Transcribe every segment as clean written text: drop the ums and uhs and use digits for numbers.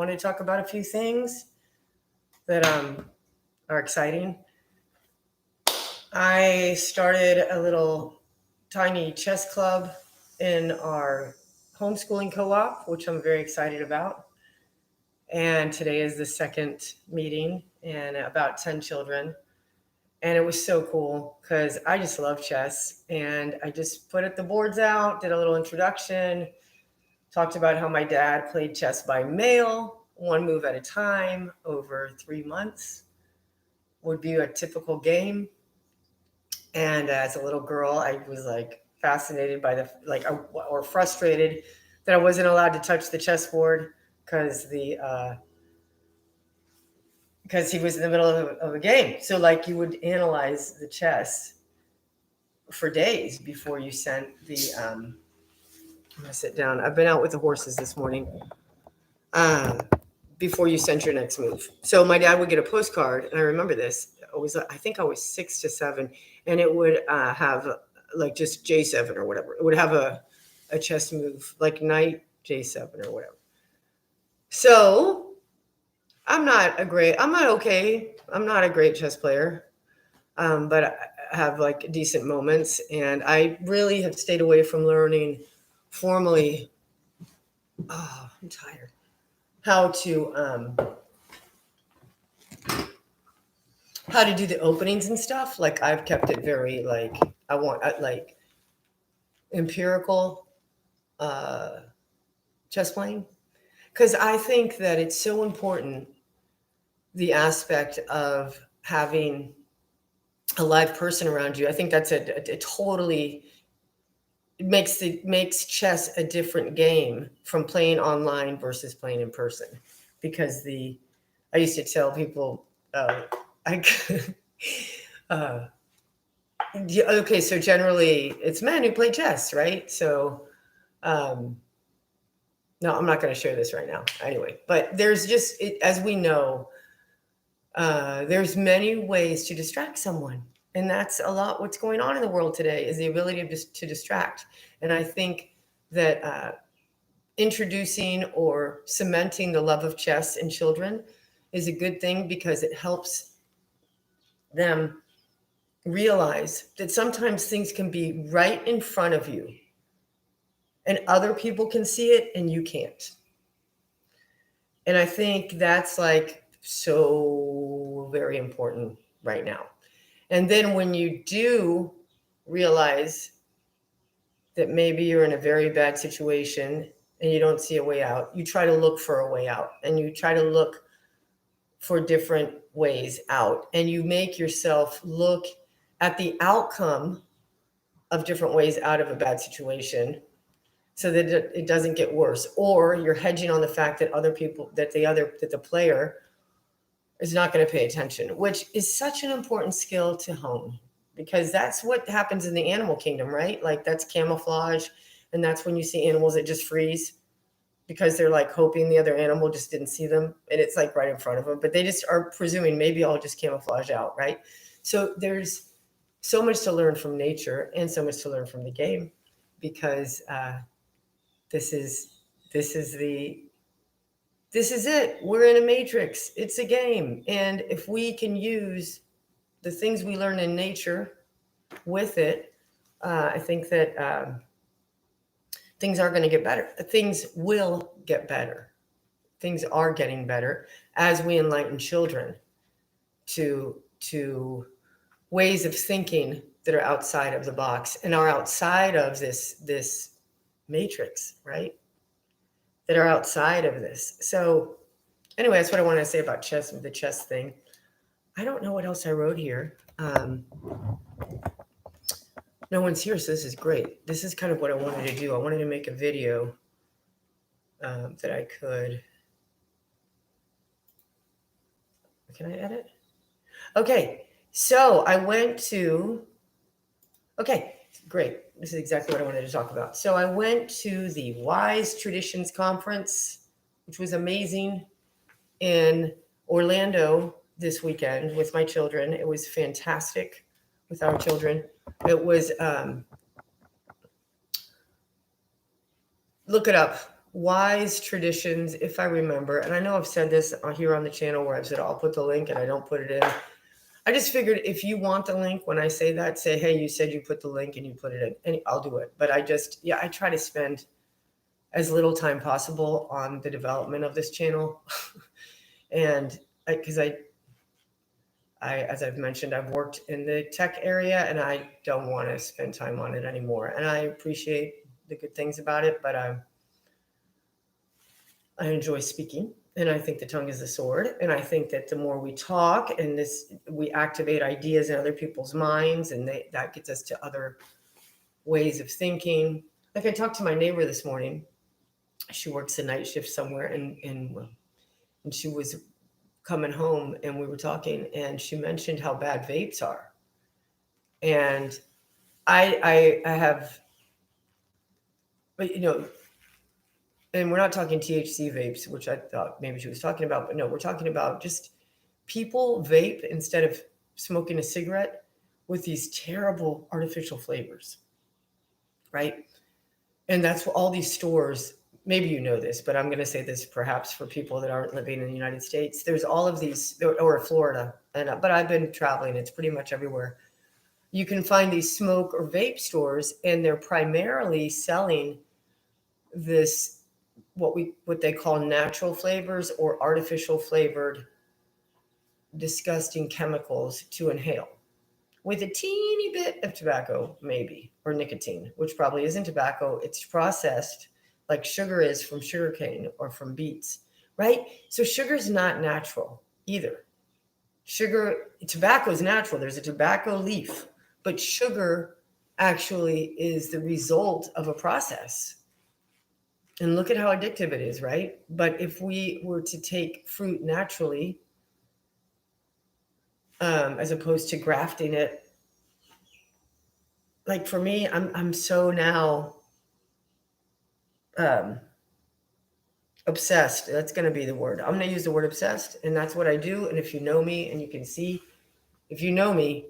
want to talk about a few things that are exciting. I started a little tiny chess club in our homeschooling co-op, which I'm very excited about. And today is the second meeting, and about 10 children. And it was so cool because I just love chess. And I just put the boards out, did a little introduction, talked about how my dad played chess by mail, one move at a time over 3 months would be a typical game. And as a little girl, I was like fascinated by or frustrated that I wasn't allowed to touch the chessboard because because he was in the middle of a game. So like you would analyze the chess for days before you sent the. I'm gonna sit down. I've been out with the horses this morning. Before you sent your next move. So my dad would get a postcard, and I remember this. I think I was 6 to 7, and it would have like just J7 or whatever. It would have a chess move like knight J7 or whatever. So I'm not a great chess player, but I have like decent moments, and I really have stayed away from learning formally. Oh, I'm tired. How to do the openings and stuff. Like I've kept it very like I want like empirical chess playing, because I think that it's so important, the aspect of having a live person around you. I think that's a totally makes chess a different game from playing online versus playing in person, because I used to tell people okay, so generally it's men who play chess, right? So no, I'm not going to share this right now anyway, but there's just as we know, there's many ways to distract someone. And that's a lot what's going on in the world today, is the ability to distract. And I think that introducing or cementing the love of chess in children is a good thing, because it helps them realize that sometimes things can be right in front of you and other people can see it and you can't. And I think that's like so very important right now. And then when you do realize that maybe you're in a very bad situation and you don't see a way out, you try to look for a way out, and you try to look for different ways out, and you make yourself look at the outcome of different ways out of a bad situation, so that it doesn't get worse. Or you're hedging on the fact that the player is not going to pay attention, which is such an important skill to hone, because that's what happens in the animal kingdom, right? Like that's camouflage. And that's when you see animals that just freeze because they're like hoping the other animal just didn't see them, and it's like right in front of them, but they just are presuming maybe I'll just camouflage out, right? So there's so much to learn from nature and so much to learn from the game, because this is it. We're in a matrix. It's a game. And if we can use the things we learn in nature with it, I think that things are going to get better. Things will get better. Things are getting better as we enlighten children to ways of thinking that are outside of the box and are outside of this matrix, right? That are outside of this. So anyway, that's what I wanted to say about chess, the chess thing. I don't know what else I wrote here. No one's here, so this is great. This is kind of what I wanted to do. I wanted to make a video that I could. Can I edit? Okay, so I went to. Okay, great. This is exactly what I wanted to talk about. So I went to the Wise Traditions Conference, which was amazing, in Orlando this weekend with my children. It was fantastic with our children. It was, look it up. wise traditions, if I remember, and I know I've said this here on the channel where I've said I'll put the link and I don't put it in. I just figured if you want the link, when I say that, say, hey, you said you put the link and you put it in, and I'll do it. But I try to spend as little time possible on the development of this channel. And because as I've mentioned, I've worked in the tech area and I don't want to spend time on it anymore. And I appreciate the good things about it, but I enjoy speaking, and I think the tongue is a sword. And I think that the more we talk and we activate ideas in other people's minds, and that gets us to other ways of thinking. Like I talked to my neighbor this morning. She works a night shift somewhere, and she was coming home, and we were talking, and she mentioned how bad vapes are. And I have, but and we're not talking THC vapes, which I thought maybe she was talking about, but no, we're talking about just people vape instead of smoking a cigarette with these terrible artificial flavors, right? And that's what all these stores, maybe you know this, but I'm going to say this perhaps for people that aren't living in the United States. There's all of these, or Florida, but I've been traveling, it's pretty much everywhere. You can find these smoke or vape stores, and they're primarily selling this what they call natural flavors or artificial flavored disgusting chemicals to inhale with a teeny bit of tobacco, maybe, or nicotine, which probably isn't tobacco. It's processed like sugar is from sugarcane or from beets, right? So sugar's not natural either. Tobacco is natural. There's a tobacco leaf, but sugar actually is the result of a process. And look at how addictive it is, right? But if we were to take fruit naturally, as opposed to grafting it, like for me, I'm so now um, obsessed. That's going to be the word. I'm going to use the word obsessed, and that's what I do. And if you know me, and you can see, if you know me,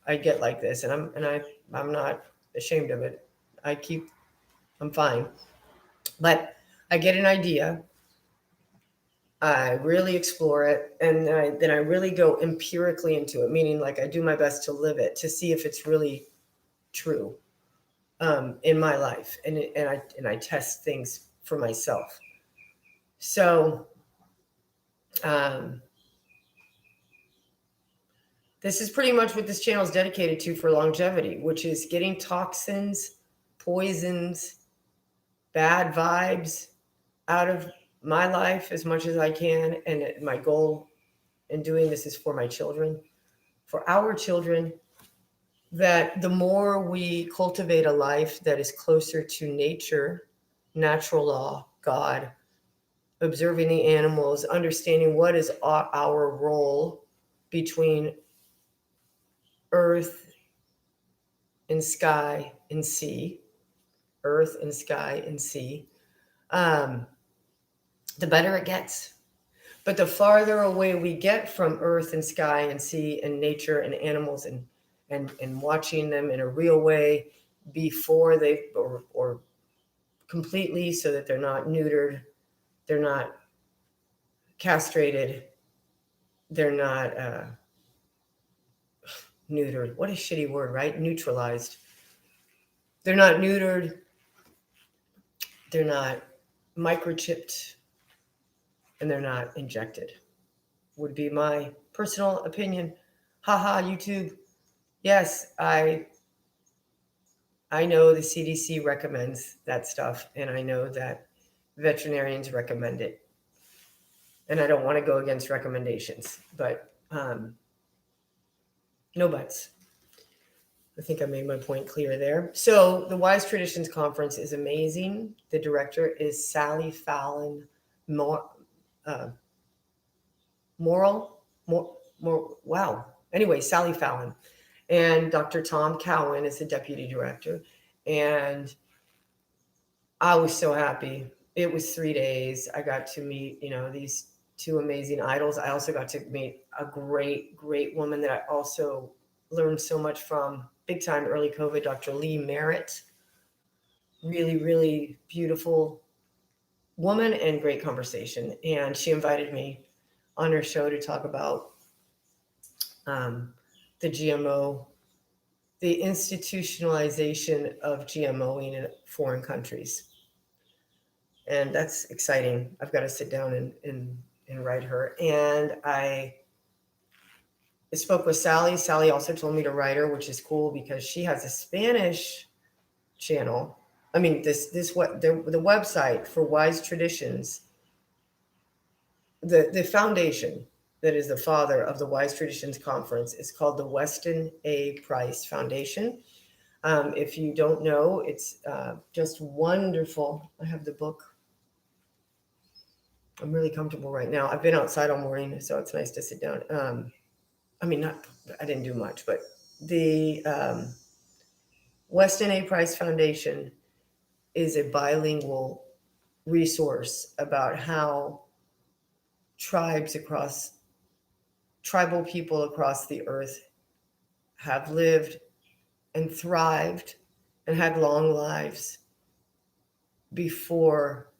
I get like this, and I'm not ashamed of it. I'm fine, but I get an idea. I really explore it, and then I really go empirically into it, meaning like I do my best to live it to see if it's really true in my life, and I test things for myself. So um, this is pretty much what this channel is dedicated to for longevity, which is getting toxins, poisons, bad vibes out of my life as much as I can. And my goal in doing this is for my children, for our children, that the more we cultivate a life that is closer to nature, natural law, God, observing the animals, understanding what is our role between earth and sky and sea, earth and sky and sea, um, the better it gets. But the farther away we get from earth and sky and sea and nature and animals and watching them in a real way before they or completely, so that they're not neutered, they're not castrated, they're not neutered. What a shitty word, right? Neutralized. They're not neutered. They're not microchipped, and they're not injected. Would be my personal opinion. Haha, YouTube. Yes, I know the CDC recommends that stuff, and I know that veterinarians recommend it. And I don't want to go against recommendations, but no buts. I think I made my point clear there. So the Wise Traditions Conference is amazing. The director is Sally Fallon uh, wow. Anyway, Sally Fallon. And Dr. Tom Cowan is the deputy director. And I was so happy. It was 3 days. I got to meet, these two amazing idols. I also got to meet a great, great woman that I also learned so much from, big time early COVID, Dr. Lee Merritt. Really, really beautiful woman and great conversation. And she invited me on her show to talk about um, the GMO, the institutionalization of GMOing in foreign countries. And that's exciting. I've got to sit down and write her. And I spoke with Sally. Sally also told me to write her, which is cool because she has a Spanish channel. I mean, this what the website for Wise Traditions, the foundation that is the father of the Wise Traditions Conference is called the Weston A. Price Foundation. If you don't know, it's just wonderful. I have the book. I'm really comfortable right now. I've been outside all morning, so it's nice to sit down. I mean, not I didn't do much, but the Weston A. Price Foundation is a bilingual resource about how tribes across tribal people across the earth have lived and thrived and had long lives before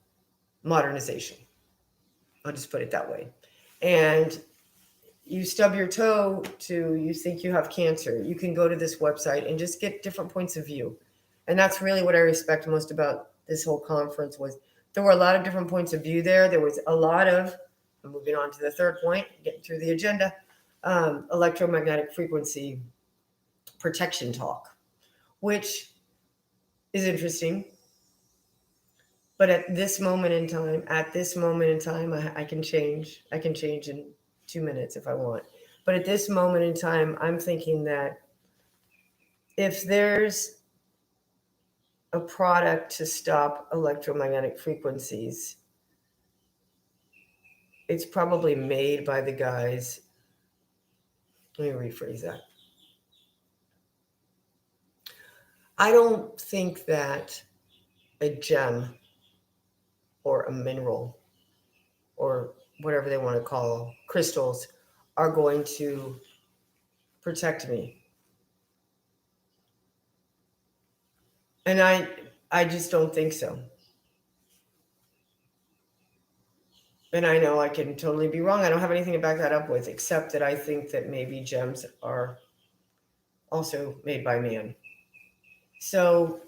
modernization. I'll just put it that way. And you stub your toe to you think you have cancer, you can go to this website and just get different points of view. And that's really what I respect most about this whole conference was there were a lot of different points of view there. There was a lot of, moving on to the third point, getting through the agenda, electromagnetic frequency protection talk, which is interesting. But at this moment in time, I can change. I can change in 2 minutes if I want. But at this moment in time, I'm thinking that if there's a product to stop electromagnetic frequencies, it's probably made by the guys. Let me rephrase that. I don't think that a gem or a mineral or whatever they want to call crystals are going to protect me. And I just don't think so. And I know I can totally be wrong. I don't have anything to back that up with, except that I think that maybe gems are also made by man. So,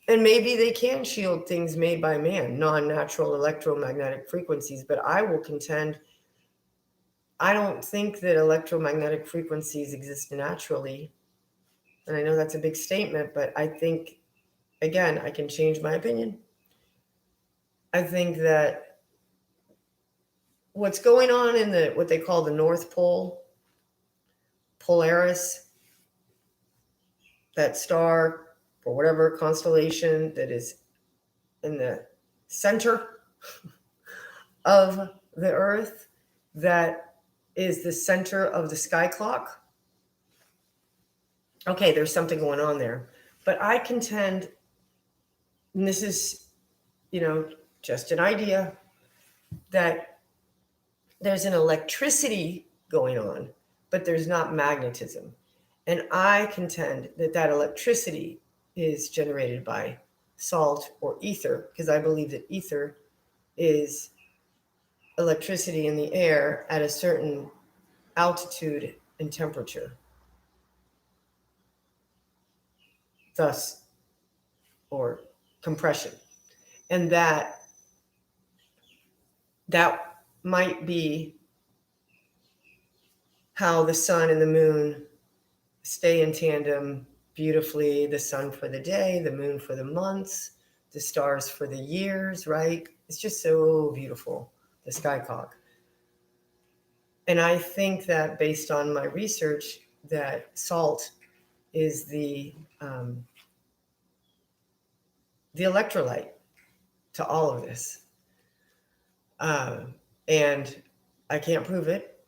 and maybe they can shield things made by man, non natural electromagnetic frequencies, but I will contend I don't think that electromagnetic frequencies exist naturally. And I know that's a big statement, but I think, again, I can change my opinion. I think that what's going on in the what they call the North Pole, Polaris, that star or whatever constellation that is in the center of the Earth, that is the center of the sky clock. Okay, there's something going on there. But I contend, and this is, just an idea, that there's an electricity going on, but there's not magnetism. And I contend that that electricity is generated by salt or ether, because I believe that ether is electricity in the air at a certain altitude and temperature. Thus, or compression. And that might be how the sun and the moon stay in tandem beautifully, the sun for the day, the moon for the months, the stars for the years, right? It's just so beautiful, the sky clock. And I think that based on my research, that salt is the electrolyte to all of this. And I can't prove it,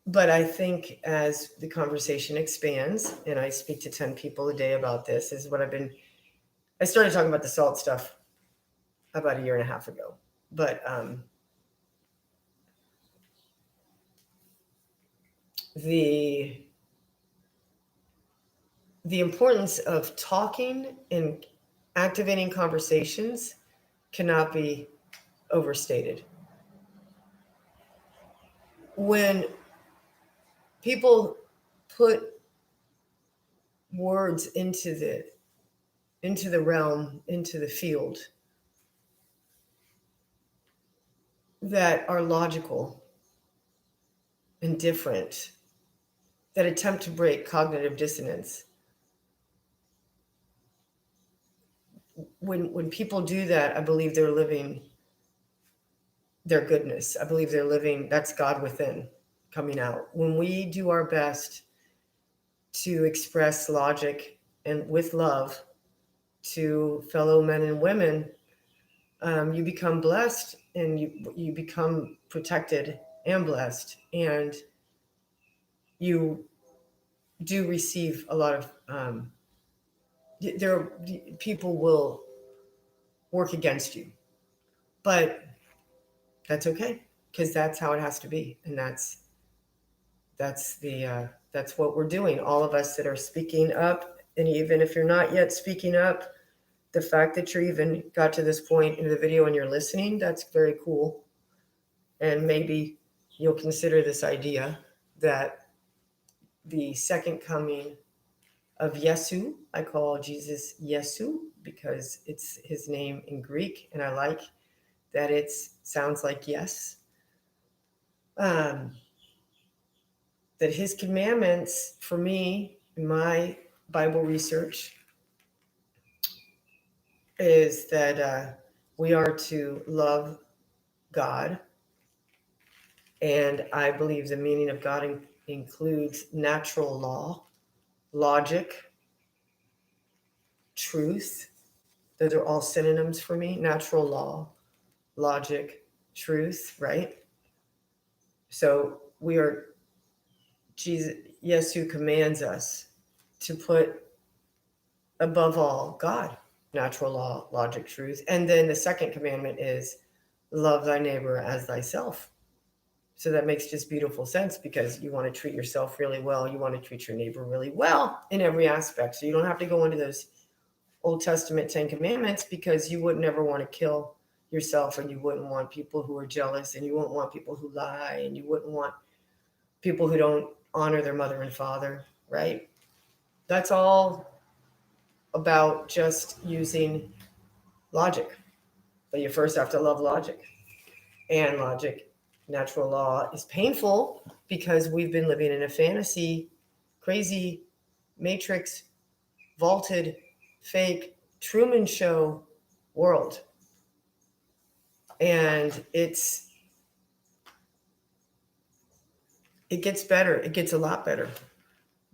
but I think as the conversation expands, and I speak to 10 people a day about this, is what I started talking about the salt stuff about a year and a half ago. But the importance of talking and activating conversations cannot be overstated. When people put words into the realm, into the field that are logical and different, that attempt to break cognitive dissonance, when people do that, I believe they're living their goodness. I believe they're living, that's God within coming out. When we do our best to express logic and with love to fellow men and women, you become blessed, and you become protected and blessed, and you do receive a lot of there people will work against you, but that's okay, because that's how it has to be, and that's what we're doing, all of us that are speaking up. And even if you're not yet speaking up, the fact that you're even got to this point in the video and you're listening, that's very cool. And maybe you'll consider this idea that the second coming of Yesu, I call Jesus Yesu because it's his name in Greek, and I like that it sounds like yes. That his commandments for me, in my Bible research, is that we are to love God. And I believe the meaning of God includes natural law, logic, truth. Those are all synonyms for me. Natural law, logic, truth, right? So we are, Jesus, Yesu commands us to put above all God, natural law, logic, truth. And then the second commandment is love thy neighbor as thyself. So that makes just beautiful sense, because you want to treat yourself really well. You want to treat your neighbor really well in every aspect. So you don't have to go into those Old Testament 10 commandments, because you would never want to kill yourself, and you wouldn't want people who are jealous, and you wouldn't want people who lie, and you wouldn't want people who don't honor their mother and father, right? That's all about just using logic. But you first have to love logic. And logic, natural law, is painful because we've been living in a fantasy, crazy, matrix, vaulted, fake, Truman Show world. And it gets better. It gets a lot better.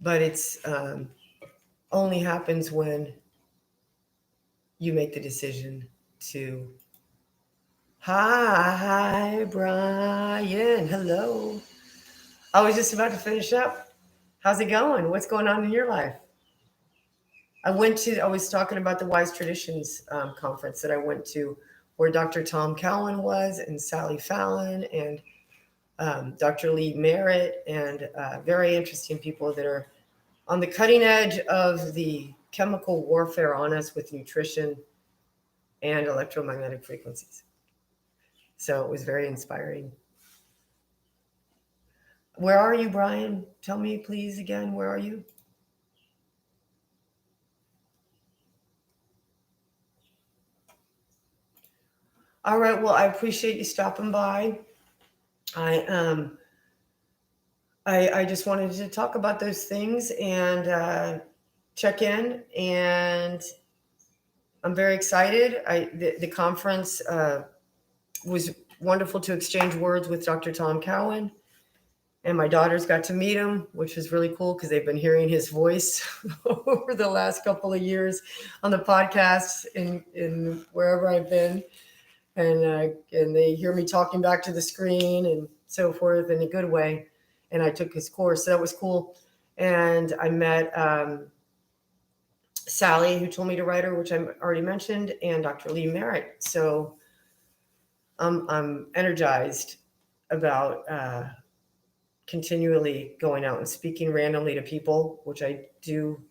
But it's only happens when you make the decision to. Hi, Brian. Hello. I was just about to finish up. How's it going? What's going on in your life? I was talking about the Wise Traditions conference that I went to, where Dr. Tom Cowan was, and Sally Fallon, and Dr. Lee Merritt, and very interesting people that are on the cutting edge of the chemical warfare on us with nutrition and electromagnetic frequencies. So it was very inspiring. Where are you, Brian? Tell me, please, again, where are you? All right. Well, I appreciate you stopping by. I just wanted to talk about those things and check in, and I'm very excited. The conference was wonderful to exchange words with Dr. Tom Cowan, and my daughters got to meet him, which was really cool because they've been hearing his voice over the last couple of years on the podcasts in wherever I've been. And they hear me talking back to the screen and so forth in a good way. And I took his course, so that was cool. And I met Sally, who told me to write her, which I already mentioned, and Dr. Lee Merritt. So I'm energized about continually going out and speaking randomly to people, which I do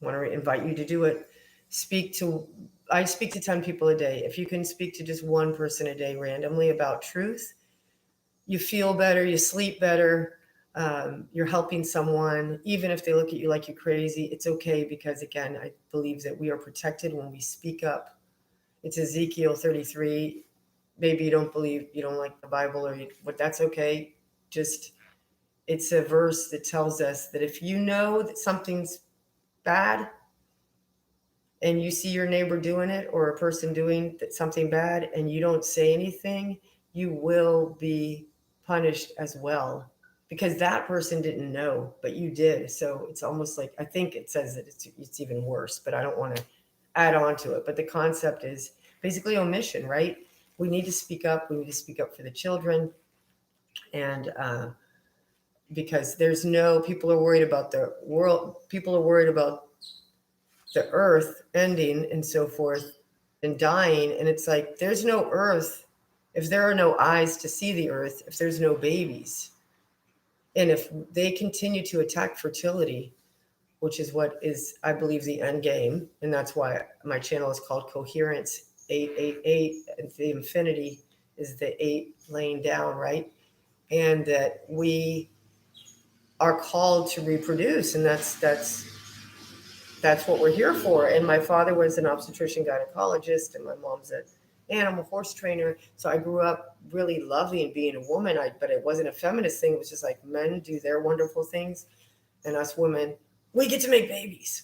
want to invite you to do it. Speak to I speak to 10 people a day. If you can speak to just one person a day randomly about truth, you feel better, you sleep better, you're helping someone. Even if they look at you like you're crazy, it's okay, because again, I believe that we are protected when we speak up. It's Ezekiel 33. Maybe you don't believe, you don't like the Bible, but that's okay. Just, it's a verse that tells us that if you know that something's bad and you see your neighbor doing it, or a person doing something bad, and you don't say anything, you will be punished as well, because that person didn't know, but you did. So it's almost like, I think it says that it's even worse, but I don't want to add on to it. But the concept is basically omission, right? We need to speak up. We need to speak up for the children. And because people are worried about the world. People are worried about the earth ending and so forth and dying. And it's like, there's no earth if there are no eyes to see the earth, if there's no babies. And if they continue to attack fertility, which is what is, I believe, the end game. And that's why my channel is called Coherence 888. And the infinity is the 8 laying down, right? And that we are called to reproduce. And that's what we're here for. And my father was an obstetrician gynecologist, and my mom's an animal horse trainer. So I grew up really loving being a woman. But it wasn't a feminist thing. It was just like, men do their wonderful things, and us women, we get to make babies.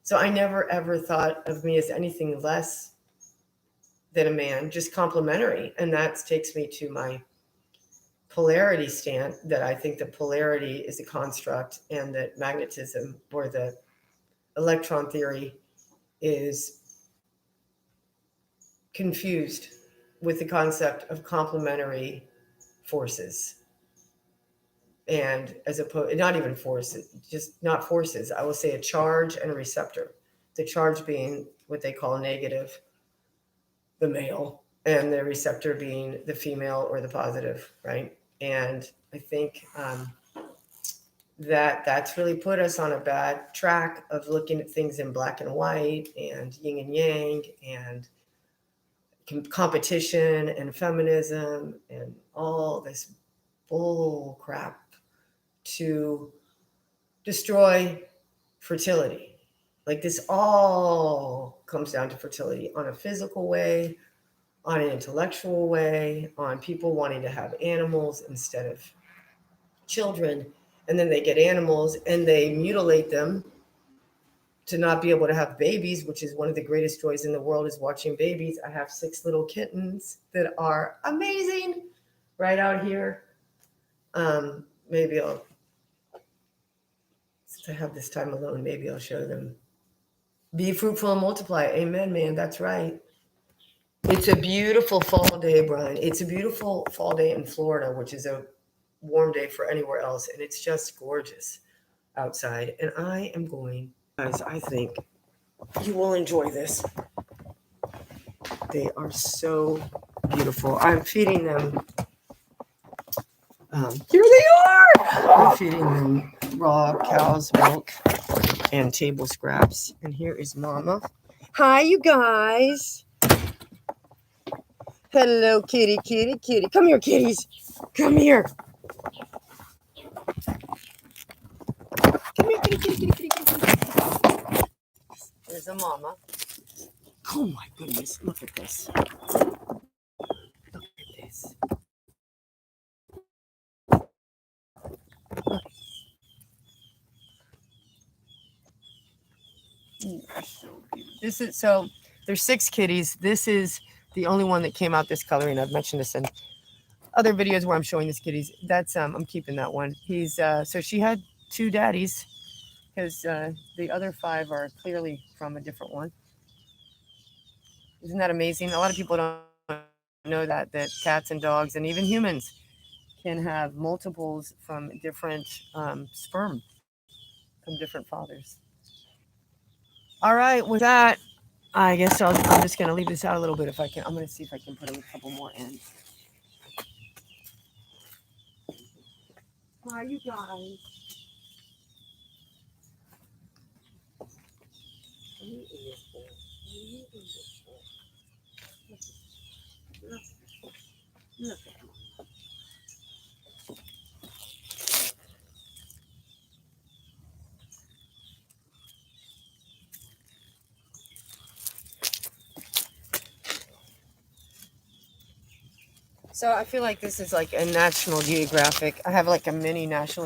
So I never ever thought of me as anything less than a man, just complementary. And that takes me to my polarity stand, that I think that polarity is a construct, and that magnetism, or the electron theory, is confused with the concept of complementary forces. And as opposed, not even forces, just not forces, I will say a charge and a receptor. The charge being what they call negative, the male, and the receptor being the female or the positive, right? And I think that's really put us on a bad track of looking at things in black and white and yin and yang and competition and feminism and all this bull crap to destroy fertility. Like, this all comes down to fertility, on a physical way, on an intellectual way, on people wanting to have animals instead of children. And then they get animals and they mutilate them to not be able to have babies, which is one of the greatest joys in the world, is watching babies. I have 6 little kittens that are amazing right out here. Maybe since I have this time alone, maybe I'll show them. Be fruitful and multiply. Amen, man. That's right. It's a beautiful fall day, Brian. It's a beautiful fall day in Florida, which is a warm day for anywhere else. And it's just gorgeous outside. And I am going, guys, I think you will enjoy this. They are so beautiful. I'm feeding them. Here they are. I'm feeding them raw cow's milk and table scraps. And here is Mama. Hi, you guys. Hello, kitty, kitty, kitty. Come here, kitties. Come here. Come here, kitty, kitty, kitty, kitty, kitty. There's a Mama. Oh my goodness, look at this. Look at this. Look. So beautiful. There's 6 kitties. This is the only one that came out this color, and I've mentioned this in other videos where I'm showing this kitties. That's I'm keeping that one. He's so she had 2 daddies, because the other 5 are clearly from a different one. Isn't that amazing? A lot of people don't know that cats and dogs and even humans can have multiples from different sperm from different fathers. All right, with that, I guess I'm just going to leave this out a little bit if I can. I'm going to see if I can put a couple more in. Hi, you guys. So I feel like this is like a National Geographic. I have like a mini National